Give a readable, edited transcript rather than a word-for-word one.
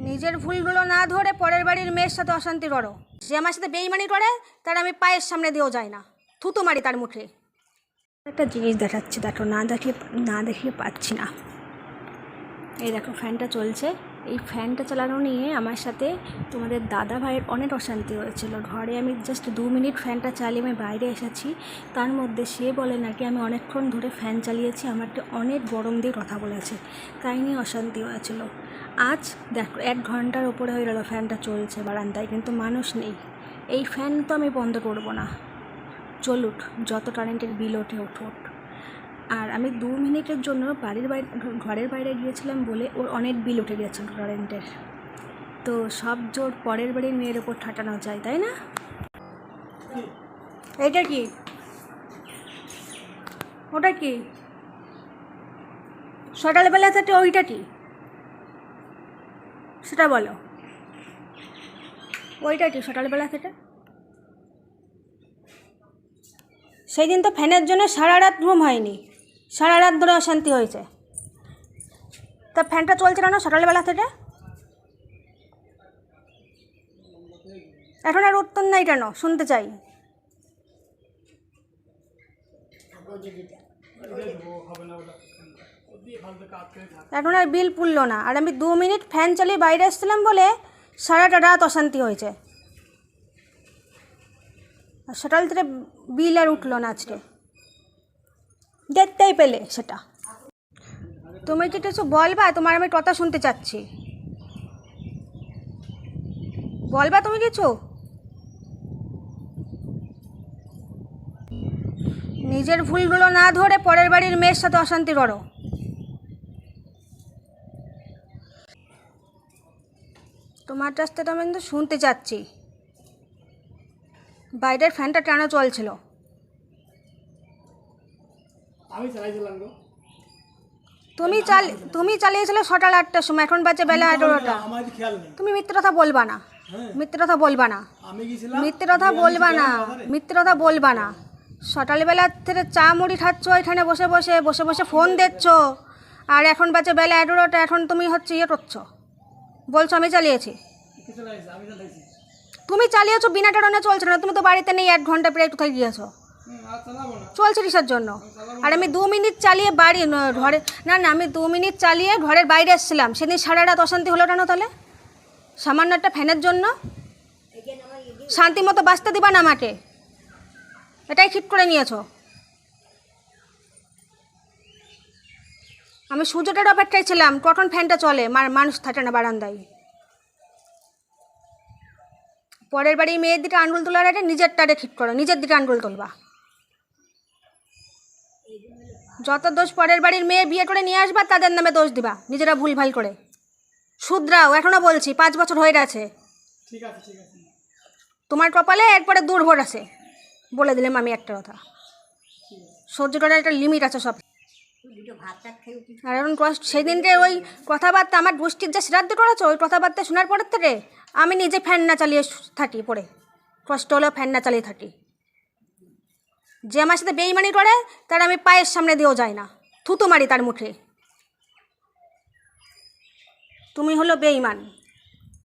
নিজের ভুলগুলো না ধরে পরের বাড়ির মেয়ের সাথে অশান্তি করো। যে আমার সাথে বেইমানি করে তার আমি পায়ের সামনে দিয়েও যাই না, থুতু মারি তার মুখে। একটা জিনিস দেখাচ্ছি, দেখো, না দেখিয়ে পাচ্ছি না। এই দেখো ফ্যানটা চলছে। এই ফ্যানটা চালানো নিয়ে আমার সাথে তোমাদের দাদা ভাইয়ের অনেক অশান্তি হয়েছিল। ঘরে আমি জাস্ট 2 মিনিট ফ্যানটা চালিয়ে আমি বাইরে এসেছি, তার মধ্যে সে বলে নাকি আমি অনেকক্ষণ ধরে ফ্যান চালিয়েছি, আমাকে অনেক গরম দিয়ে কথা বলেছে, তাই নিয়ে অশান্তি হয়েছিল। আজ দেখো 1 ঘন্টার ওপরে হয়ে গেল ফ্যানটা চলছে বারান্দায়, কিন্তু মানুষ নেই। এই ফ্যান তো আমি বন্ধ করবো না, চলুক, যত কারেন্টের বিল ওঠে উঠুক। আর আমি 2 মিনিটের জন্য ঘরের বাইরে গিয়েছিলাম বলে ওর অনেক বিল উঠে গেছিল কারেন্টের। তো সব জোর পরের বাড়ির মেয়ের ওপর ঠাটানো যায়, তাই না? এইটা কি, ওটা কি, সকালবেলা থেকে ওইটা কি, সেটা বলো। ওইটা কি সকালবেলা থেকে? সেই দিন তো ফ্যানের জন্য সারা রাত ঘুম হয়নি, সারা রাত ধরে অশান্তি হয়েছে। তা ফ্যানটা চলছে কেন সকালবেলা থেকে? এখন আর উত্তর নাই কেন, শুনতে চাই। এখন আর বিল পুড়লো না, আর আমি 2 মিনিট ফ্যান চালিয়ে বাইরে এসেছিলাম বলে সারাটা রাত অশান্তি হয়েছে, আর সকাল থেকে বিল আর উঠলো না আজকে। দেখতেই পেলে সেটা। তুমি কি কিছু বলবা? তোমার আমি কথা শুনতে চাচ্ছি, বলবা তুমি কিছু? নিজের ভুলগুলো না ধরে পরের বাড়ির মেয়ের সাথে অশান্তি করো। তোমার কাছ থেকে আমি কিন্তু শুনতে চাচ্ছি। বাইরের ফ্যানটা কেন চলছিল? তুমি চালিয়েছিলে সকাল 8টার সময়, এখন বাজে বেলা 11টা। তুমি মিথ্যে কথা বলবা না, মিথ্যে কথা বলবা না, মিথ্যে কথা বলবা না, মিথ্যে কথা বলবা না। সকালবেলা থেকে চা মুড়ি খাচ্ছ এখানে বসে বসে বসে বসে ফোন দেখছো, আর এখন বাজে বেলা 11টা, এখন তুমি হচ্ছে ইয়ে করছো, বলছো আমি চালিয়েছি। তুমি চালিয়েছো বিনা কারণে চলছে না, তুমি তো বাড়িতে নেই 1 ঘন্টা প্রায় কোথায় গিয়েছো, চলছে কিসের জন্য? আর আমি 2 মিনিট চালিয়ে ঘরে আমি 2 মিনিট চালিয়ে ঘরের বাইরে এসেছিলাম, সেদিন সারা রাত অশান্তি হলো কেন তাহলে? সামান্য একটা ফ্যানের জন্য শান্তি মতো বাঁচতে দিবা না আমাকে, এটাই ঠিক করে নিয়েছো। আমি সূর্যটার অপেক্ষায় ছিলাম, কখন ফ্যানটা চলে, মানুষ থাকে না বারান্দায়। পরের বাড়ি মেয়ের দিকে আঙুল তোলার আগে নিজেরটারে ঠিক করো, নিজের দিকে আঙুল তুলবা। যত দোষ পরের বাড়ির মেয়ে বিয়ে করে নিয়ে আসবা তাদের নামে দোষ দিবা, নিজেরা ভুলভাল করে। শুধরাও, এখনও বলছি, 5 বছর হয়ে গেছে। তোমার কপালে এরপরে দুর্ভোগ আছে, বলে দিলাম আমি একটা কথা। সহ্য করার একটা লিমিট আছে সব। আর এখন সেই দিনকে ওই কথাবার্তা আমার গোষ্ঠীর যা শ্রাদ্ধ করেছো, ওই কথাবার্তা শোনার পরের থেকে আমি নিজে ফ্যান না চালিয়ে থাকি, পরে কষ্ট হলেও ফ্যান না চালিয়ে থাকি। যে আমার সাথে বেইমানি করে তার আমি পায়ের সামনে দিয়েও যাই না, থুতু মারি তার মুখে। তুমি হলো বেইমান।